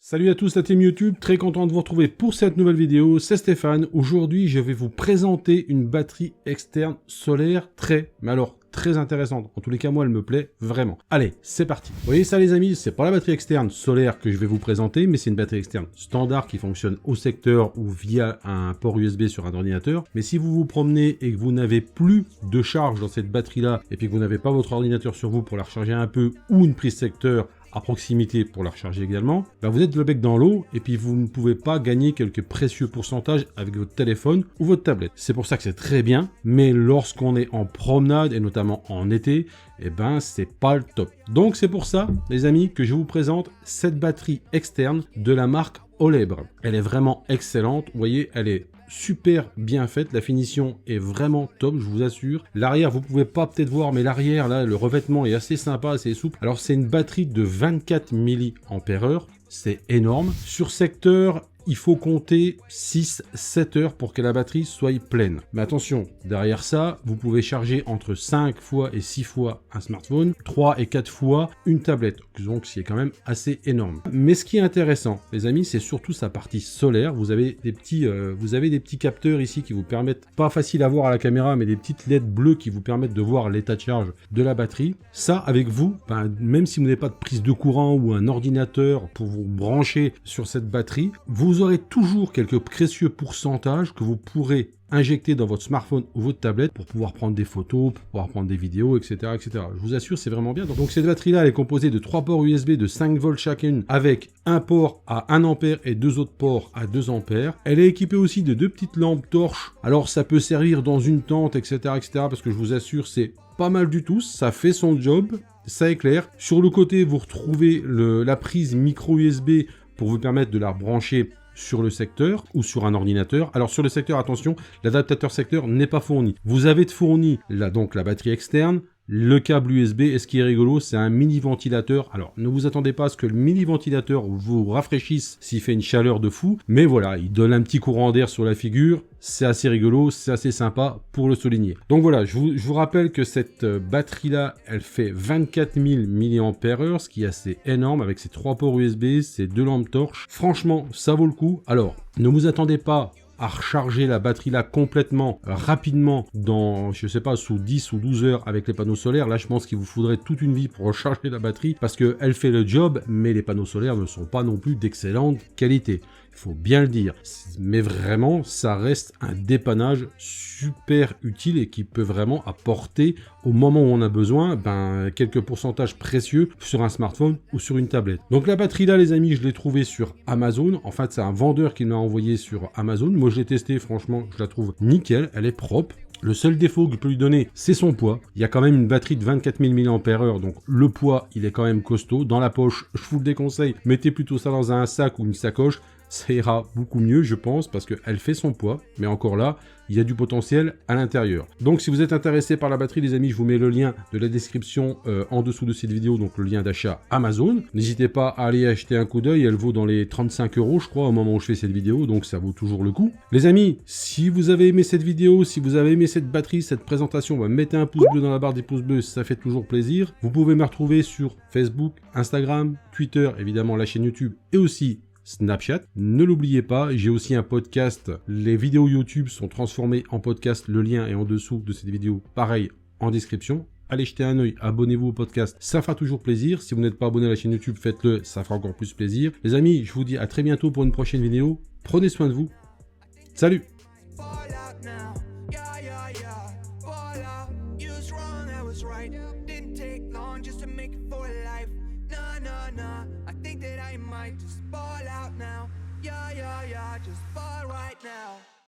Salut à tous la team YouTube, très content de vous retrouver pour cette nouvelle vidéo, c'est Stéphane. Aujourd'hui je vais vous présenter une batterie externe solaire très intéressante. En tous les cas moi elle me plaît vraiment. Allez, c'est parti. Vous voyez ça les amis, c'est pas la batterie externe solaire que je vais vous présenter, mais c'est une batterie externe standard qui fonctionne au secteur ou via un port USB sur un ordinateur. Mais si vous vous promenez et que vous n'avez plus de charge dans cette batterie là, et puis que vous n'avez pas votre ordinateur sur vous pour la recharger un peu, ou une prise secteur à proximité pour la recharger également, ben vous êtes le bec dans l'eau et puis vous ne pouvez pas gagner quelques précieux pourcentages avec votre téléphone ou votre tablette. C'est pour ça que c'est très bien, mais lorsqu'on est en promenade et notamment en été, eh ben c'est pas le top. Donc c'est pour ça les amis que je vous présente cette batterie externe de la marque Olebre. Elle est vraiment excellente, vous voyez, elle est super bien faite, la finition est vraiment top, je vous assure. L'arrière, vous pouvez pas peut-être voir, mais l'arrière, là, le revêtement est assez sympa, assez souple. Alors, c'est une batterie de 24 mAh, c'est énorme. Sur secteur, il faut compter 6-7 heures pour que la batterie soit pleine. Mais attention, derrière ça, vous pouvez charger entre 5 fois et 6 fois un smartphone, 3 et 4 fois une tablette. Donc c'est quand même assez énorme. Mais ce qui est intéressant, les amis, c'est surtout sa partie solaire. Vous avez des petits capteurs ici qui vous permettent, pas facile à voir à la caméra, mais des petites LED bleues qui vous permettent de voir l'état de charge de la batterie. Ça, avec vous, même si vous n'avez pas de prise de courant ou un ordinateur pour vous brancher sur cette batterie, vous aurez toujours quelques précieux pourcentages que vous pourrez injecter dans votre smartphone ou votre tablette pour pouvoir prendre des photos, pour pouvoir prendre des vidéos, etc. etc. Je vous assure, c'est vraiment bien. Donc cette batterie-là, elle est composée de 3 ports USB de 5 volts chacune, avec un port à 1 ampère et 2 autres ports à 2 ampères. Elle est équipée aussi de 2 petites lampes torches. Alors ça peut servir dans une tente, etc. etc. parce que je vous assure, c'est pas mal du tout. Ça fait son job, ça éclaire. Sur le côté, vous retrouvez la prise micro USB pour vous permettre de la brancher sur le secteur ou sur un ordinateur. Alors sur le secteur, attention, l'adaptateur secteur n'est pas fourni. Vous avez fourni donc la batterie externe, le câble USB, et ce qui est rigolo, c'est un mini ventilateur. Alors, ne vous attendez pas à ce que le mini ventilateur vous rafraîchisse s'il fait une chaleur de fou, mais voilà, il donne un petit courant d'air sur la figure. C'est assez rigolo, c'est assez sympa pour le souligner. Donc voilà, je vous rappelle que cette batterie-là, elle fait 24 000 mAh, ce qui est assez énorme avec ses 3 ports USB, ses 2 lampes torches. Franchement, ça vaut le coup. Alors, ne vous attendez pas à recharger la batterie là complètement rapidement dans, je sais pas, sous 10 ou 12 heures avec les panneaux solaires. Là, je pense qu'il vous faudrait toute une vie pour recharger la batterie parce qu'elle fait le job, mais les panneaux solaires ne sont pas non plus d'excellente qualité. Il faut bien le dire. Mais vraiment, ça reste un dépannage super utile et qui peut vraiment apporter au moment où on a besoin quelques pourcentages précieux sur un smartphone ou sur une tablette. Donc la batterie là les amis, je l'ai trouvée sur Amazon. En fait, c'est un vendeur qui m'a envoyé sur Amazon. Moi je l'ai testée, franchement, je la trouve nickel, elle est propre. Le seul défaut que je peux lui donner, c'est son poids. Il y a quand même une batterie de 24 000 mAh, donc le poids, il est quand même costaud. Dans la poche, je vous le déconseille, mettez plutôt ça dans un sac ou une sacoche. Ça ira beaucoup mieux, je pense, parce qu'elle fait son poids. Mais encore là, il y a du potentiel à l'intérieur. Donc, si vous êtes intéressé par la batterie, les amis, je vous mets le lien de la description en dessous de cette vidéo, donc le lien d'achat Amazon. N'hésitez pas à aller acheter un coup d'œil. Elle vaut dans les 35 €, je crois, au moment où je fais cette vidéo. Donc, ça vaut toujours le coup. Les amis, si vous avez aimé cette vidéo, si vous avez aimé cette batterie, cette présentation, mettez un pouce bleu dans la barre des pouces bleus, ça fait toujours plaisir. Vous pouvez me retrouver sur Facebook, Instagram, Twitter, évidemment la chaîne YouTube et aussi Snapchat. Ne l'oubliez pas, j'ai aussi un podcast. Les vidéos YouTube sont transformées en podcast. Le lien est en dessous de cette vidéo. Pareil, en description. Allez jeter un œil, abonnez-vous au podcast, ça fera toujours plaisir. Si vous n'êtes pas abonné à la chaîne YouTube, faites-le, ça fera encore plus plaisir. Les amis, je vous dis à très bientôt pour une prochaine vidéo. Prenez soin de vous. Salut! Just ball out now, yeah, just ball right now.